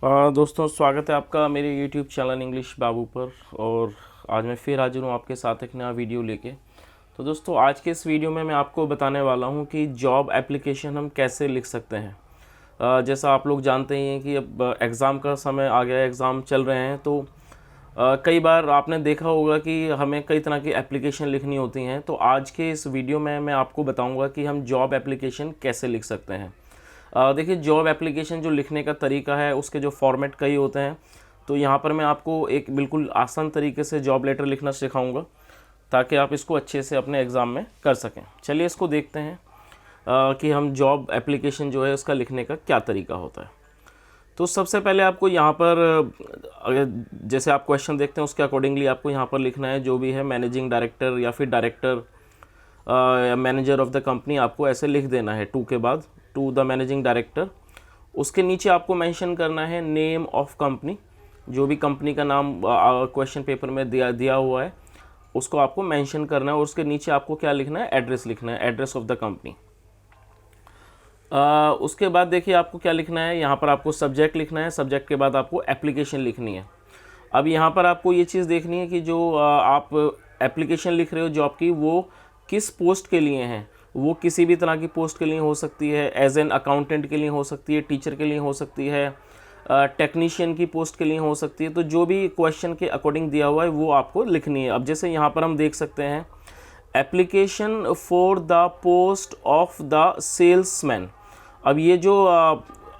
दोस्तों, स्वागत है आपका मेरे YouTube चैनल इंग्लिश बाबू पर। और आज मैं फिर हाजिर हूँ आपके साथ एक नया वीडियो लेके। तो दोस्तों, आज के इस वीडियो में मैं आपको बताने वाला हूँ कि जॉब एप्लीकेशन हम कैसे लिख सकते हैं। जैसा आप लोग जानते ही हैं कि अब एग्ज़ाम का समय आ गया है, एग्ज़ाम चल रहे हैं। तो कई बार आपने देखा होगा कि हमें कई तरह की एप्लीकेशन लिखनी होती हैं। तो आज के इस वीडियो में मैं आपको बताऊँगा कि हम जॉब एप्लीकेशन कैसे लिख सकते हैं। देखिए, जॉब एप्लीकेशन जो लिखने का तरीका है उसके जो फॉर्मेट कई होते हैं। तो यहाँ पर मैं आपको एक बिल्कुल आसान तरीके से जॉब लेटर लिखना सिखाऊंगा ताकि आप इसको अच्छे से अपने एग्ज़ाम में कर सकें। चलिए इसको देखते हैं कि हम जॉब एप्लीकेशन जो है उसका लिखने का क्या तरीका होता है। तो सबसे पहले आपको यहाँ पर अगर जैसे आप क्वेश्चन देखते हैं उसके अकॉर्डिंगली आपको यहाँ पर लिखना है जो भी है मैनेजिंग डायरेक्टर या फिर director manager of the company, आपको ऐसे लिख देना है टू के बाद, टू द मैनेजिंग डायरेक्टर। उसके नीचे आपको मेंशन करना है नेम ऑफ कंपनी, जो भी कंपनी का नाम क्वेश्चन पेपर में दिया हुआ है उसको आपको मेंशन करना है। और उसके नीचे आपको क्या लिखना है, एड्रेस लिखना है, एड्रेस ऑफ द कंपनी। उसके बाद देखिए आपको क्या लिखना है, यहाँ पर आपको सब्जेक्ट लिखना है। सब्जेक्ट के बाद आपको एप्लीकेशन लिखनी है। अब यहाँ पर आपको ये चीज़ देखनी है कि जो आप एप्लीकेशन लिख रहे हो जॉब की, वो किस पोस्ट के लिए हैं। वो किसी भी तरह की पोस्ट के लिए हो सकती है, एज एन अकाउंटेंट के लिए हो सकती है, टीचर के लिए हो सकती है, टेक्नीशियन की पोस्ट के लिए हो सकती है। तो जो भी क्वेश्चन के अकॉर्डिंग दिया हुआ है वो आपको लिखनी है। अब जैसे यहाँ पर हम देख सकते हैं, application for the post of the salesman. अब ये जो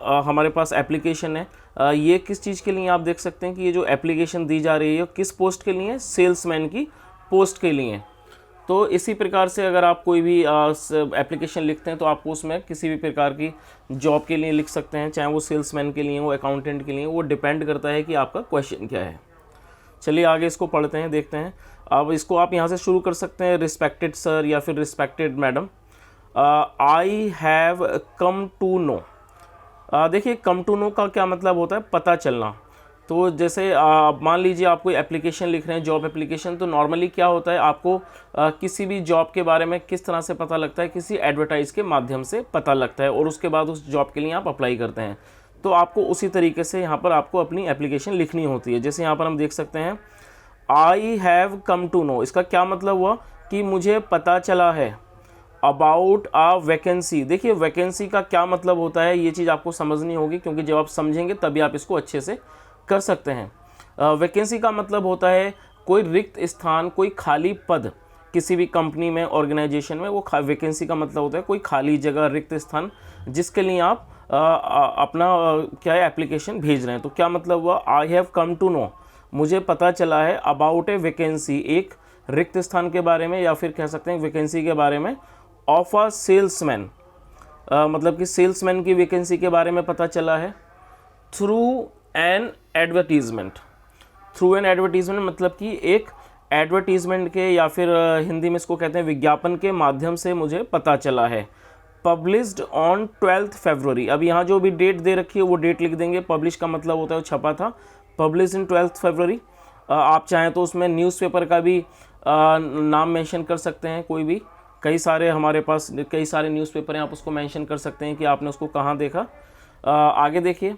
हमारे पास एप्लीकेशन है, ये किस चीज़ के लिए, आप देख सकते हैं कि ये जो एप्लीकेशन दी जा रही है किस पोस्ट के लिए, सेल्समैन की पोस्ट के लिए। तो इसी प्रकार से अगर आप कोई भी एप्लीकेशन लिखते हैं तो आपको उसमें किसी भी प्रकार की जॉब के लिए लिख सकते हैं, चाहे वो सेल्समैन के लिए हो, अकाउंटेंट के लिए, वो डिपेंड करता है कि आपका क्वेश्चन क्या है। चलिए आगे इसको पढ़ते हैं, देखते हैं। अब इसको आप यहाँ से शुरू कर सकते हैं, रिस्पेक्टेड सर या फिर respected madam, I have come to know. देखिए, कम टू नो का क्या मतलब होता है, पता चलना। तो जैसे मान लीजिए आप कोई एप्लीकेशन लिख रहे हैं, जॉब एप्लीकेशन, तो नॉर्मली क्या होता है, आपको किसी भी जॉब के बारे में किस तरह से पता लगता है, किसी एडवर्टाइज़ के माध्यम से पता लगता है और उसके बाद उस जॉब के लिए आप अप्लाई करते हैं। तो आपको उसी तरीके से यहाँ पर आपको अपनी एप्लीकेशन लिखनी होती है। जैसे यहाँ पर हम देख सकते हैं, I have come to know, इसका क्या मतलब हुआ कि मुझे पता चला है अबाउट अ वैकेंसी। देखिए, वैकेंसी का क्या मतलब होता है, ये चीज़ आपको समझनी होगी, क्योंकि जब आप समझेंगे तभी आप इसको अच्छे से कर सकते हैं। वैकेंसी का मतलब होता है कोई रिक्त स्थान, कोई खाली पद किसी भी कंपनी में, ऑर्गेनाइजेशन में। वो वैकेंसी का मतलब होता है कोई खाली जगह, रिक्त स्थान, जिसके लिए आप अपना क्या है, एप्लीकेशन भेज रहे हैं। तो क्या मतलब हुआ, I have come to know, मुझे पता चला है अबाउट ए वैकेंसी, एक रिक्त स्थान के बारे में, या फिर कह सकते हैं वैकेंसी के बारे में, ऑफ अ सेल्समैन, मतलब कि सेल्समैन की वैकेंसी के बारे में पता चला है, through an advertisement. Through an advertisement मतलब कि एक एडवर्टीज़मेंट के, या फिर हिंदी में इसको कहते हैं विज्ञापन के माध्यम से मुझे पता चला है। पब्लिश्ड ऑन 12 फरवरी। अब यहाँ जो भी डेट दे रखी है वो डेट लिख देंगे। पब्लिश का मतलब होता है वो छपा था, पब्लिश इन 12 फरवरी। आप चाहें तो उसमें न्यूज़पेपर का भी नाम मेंशन कर सकते हैं, कोई भी, कई सारे हमारे पास कई सारे न्यूज़पेपर हैं, आप उसको मेंशन कर सकते हैं कि आपने उसको कहाँ देखा। आगे देखिए,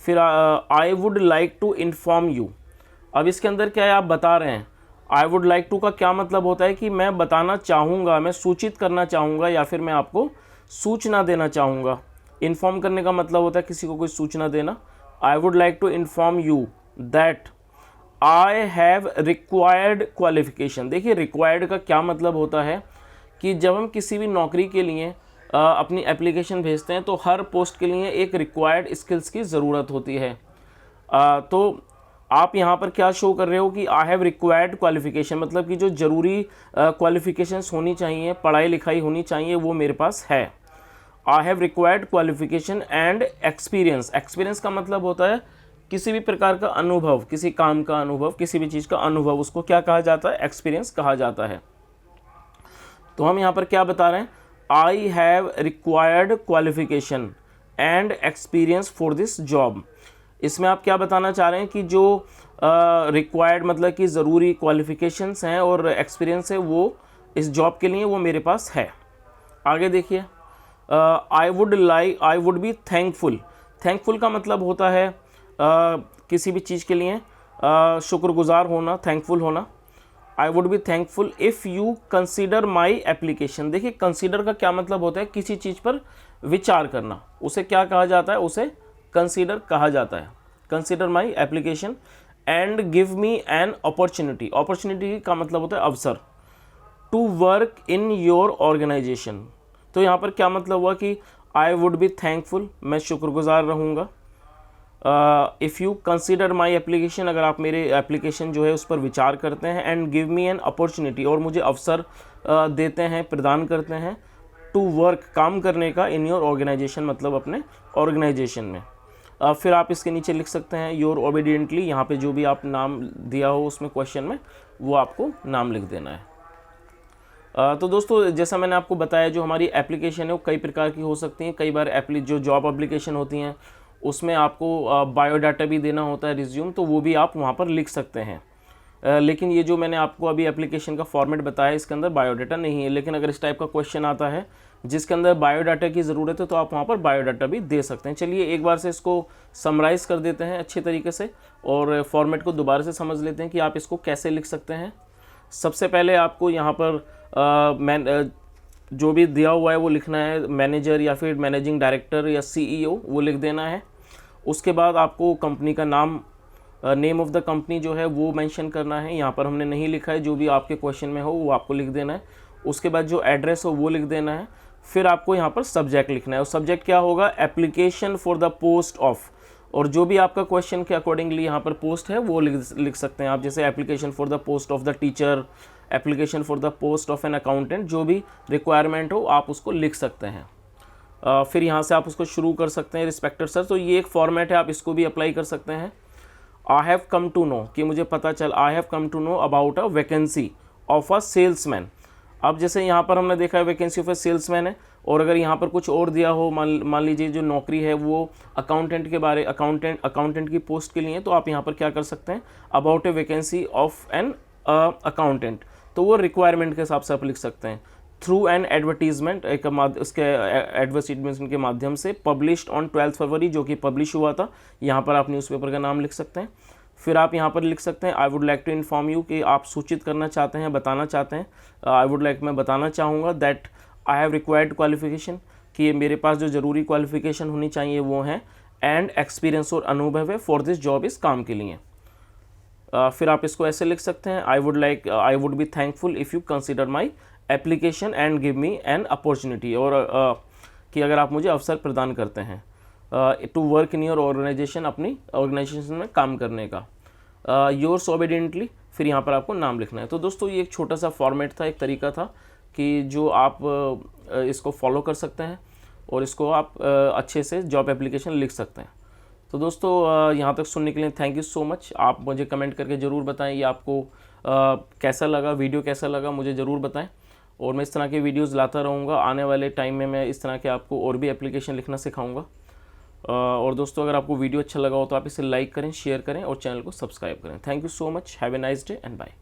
फिर I would like to inform you. अब इसके अंदर क्या है, आप बता रहे हैं। आई वुड लाइक टू का क्या मतलब होता है कि मैं बताना चाहूँगा, मैं सूचित करना चाहूँगा, या फिर मैं आपको सूचना देना चाहूँगा। इन्फॉर्म करने का मतलब होता है किसी को कोई सूचना देना। I would like to inform you that I have required qualification. देखिए, रिक्वायर्ड का क्या मतलब होता है कि जब हम किसी भी नौकरी के लिए अपनी एप्लीकेशन भेजते हैं तो हर पोस्ट के लिए एक रिक्वायर्ड स्किल्स की ज़रूरत होती है। तो आप यहाँ पर क्या शो कर रहे हो कि आई हैव रिक्वायर्ड क्वालिफिकेशन, मतलब कि जो ज़रूरी क्वालिफिकेशंस होनी चाहिए, पढ़ाई लिखाई होनी चाहिए, वो मेरे पास है। आई have required qualification and experience. Experience का मतलब होता है किसी भी प्रकार का अनुभव, किसी काम का अनुभव, किसी भी चीज़ का अनुभव, उसको क्या कहा जाता है, एक्सपीरियंस कहा जाता है। तो हम यहाँ पर क्या बता रहे हैं, I have required qualification and experience for this job. इसमें आप क्या बताना चाह रहे हैं कि जो रिक्वायर्ड मतलब कि ज़रूरी क्वालिफिकेशंस हैं और एक्सपीरियंस है वो इस जॉब के लिए वो मेरे पास है। आगे देखिए, आई वुड बी थैंकफुल। थैंकफुल का मतलब होता है किसी भी चीज़ के लिए शुक्रगुजार होना, थैंकफुल होना। आई would be thankful if you consider my application. देखिए कंसीडर का क्या मतलब होता है, किसी चीज़ पर विचार करना, उसे क्या कहा जाता है, उसे कंसीडर कहा जाता है। Consider my application and give me an opportunity. Opportunity का मतलब होता है अवसर। To work in your organisation. तो यहाँ पर क्या मतलब हुआ कि आई वुड बी थैंकफुल, मैं शुक्रगुजार रहूँगा। If you consider my application, अगर आप मेरे एप्लीकेशन जो है उस पर विचार करते हैं। And give me an opportunity, और मुझे अवसर देते हैं, प्रदान करते हैं। टू वर्क, काम करने का। इन योर ऑर्गेनाइजेशन मतलब अपने ऑर्गेनाइजेशन में। फिर आप इसके नीचे लिख सकते हैं योर ओबीडियंटली। यहाँ पे जो भी आप नाम दिया हो उसमें क्वेश्चन में, वो आपको नाम लिख देना है। तो दोस्तों जैसा मैंने आपको बताया, जो हमारी एप्लीकेशन है वो कई प्रकार की हो सकती हैं। कई बार जो जॉब एप्लीकेशन होती हैं उसमें आपको बायोडाटा भी देना होता है, रिज्यूम, तो वो भी आप वहाँ पर लिख सकते हैं। लेकिन ये जो मैंने आपको अभी एप्लीकेशन का फॉर्मेट बताया, इसके अंदर बायोडाटा नहीं है। लेकिन अगर इस टाइप का क्वेश्चन आता है जिसके अंदर बायोडाटा की ज़रूरत है, तो आप वहाँ पर बायोडाटा भी दे सकते हैं। चलिए एक बार से इसको समराइज़ कर देते हैं अच्छे तरीके से, और फॉर्मेट को दोबारा से समझ लेते हैं कि आप इसको कैसे लिख सकते हैं। सबसे पहले आपको यहाँ पर जो भी दिया हुआ है वो लिखना है, मैनेजर या फिर मैनेजिंग डायरेक्टर या CEO, वो लिख देना है। उसके बाद आपको कंपनी का नाम, नेम ऑफ द कंपनी जो है वो मेंशन करना है। यहाँ पर हमने नहीं लिखा है, जो भी आपके क्वेश्चन में हो वो आपको लिख देना है। उसके बाद जो एड्रेस हो वो लिख देना है। फिर आपको यहाँ पर सब्जेक्ट लिखना है, और सब्जेक्ट क्या होगा, application for the post of, और जो भी आपका क्वेश्चन के अकॉर्डिंगली यहाँ पर पोस्ट है वो लिख सकते हैं आप। जैसे application for the post of the teacher, application for the post of an accountant, जो भी रिक्वायरमेंट हो आप उसको लिख सकते हैं। फिर यहाँ से आप उसको शुरू कर सकते हैं, रिस्पेक्टेड सर। तो ये एक फॉर्मेट है, आप इसको भी अप्लाई कर सकते हैं। I have come to know, कि मुझे पता चल, I have come to know about a vacancy of a salesman. अब जैसे यहाँ पर हमने देखा है वैकेंसी ऑफ ए सेल्समैन है, और अगर यहाँ पर कुछ और दिया हो, मान लीजिए जो नौकरी है वो अकाउंटेंट की पोस्ट के लिए, तो आप यहाँ पर क्या कर सकते हैं, about A vacancy of an accountant, तो वो रिक्वायरमेंट के हिसाब से आप लिख सकते हैं। थ्रू एन एडवर्टीजमेंट, उसके एडवर्टीजमेंट के माध्यम से, पब्लिश्ड ऑन 12 फरवरी, जो कि पब्लिश हुआ था। यहाँ पर आप न्यूज़पेपर का नाम लिख सकते हैं। फिर आप यहाँ पर लिख सकते हैं I would like to inform you, कि आप सूचित करना चाहते हैं, बताना चाहते हैं। आई वुड लाइक, मैं बताना चाहूँगा, that I have required qualification, कि मेरे पास जो ज़रूरी क्वालिफिकेशन होनी चाहिए वो हैं, एंड एक्सपीरियंस और अनुभव है फॉर दिस जॉब, इस काम के लिए। फिर आप इसको ऐसे लिख सकते हैं, I would be thankful if you consider my application and give me an opportunity, और कि अगर आप मुझे अवसर प्रदान करते हैं to work in your organisation, अपनी ऑर्गेनाइजेशन में काम करने का। योर्स ओबीडियंटली, फिर यहाँ पर आपको नाम लिखना है। तो दोस्तों ये एक छोटा सा फॉर्मेट था, एक तरीका था कि जो आप इसको फॉलो कर सकते हैं, और इसको आप अच्छे से जॉब एप्लीकेशन लिख सकते हैं। तो दोस्तों यहाँ तक सुनने के लिए थैंक यू सो मच। आप मुझे कमेंट करके ज़रूर बताएं ये आपको कैसा लगा, वीडियो कैसा लगा, मुझे ज़रूर बताएं। और मैं इस तरह के वीडियोस लाता रहूँगा। आने वाले टाइम में मैं इस तरह के आपको और भी एप्लीकेशन लिखना सिखाऊंगा। और दोस्तों अगर आपको वीडियो अच्छा लगा हो तो आप इसे लाइक करें, शेयर करें और चैनल को सब्सक्राइब करें। Thank you so much. Have a nice day and bye.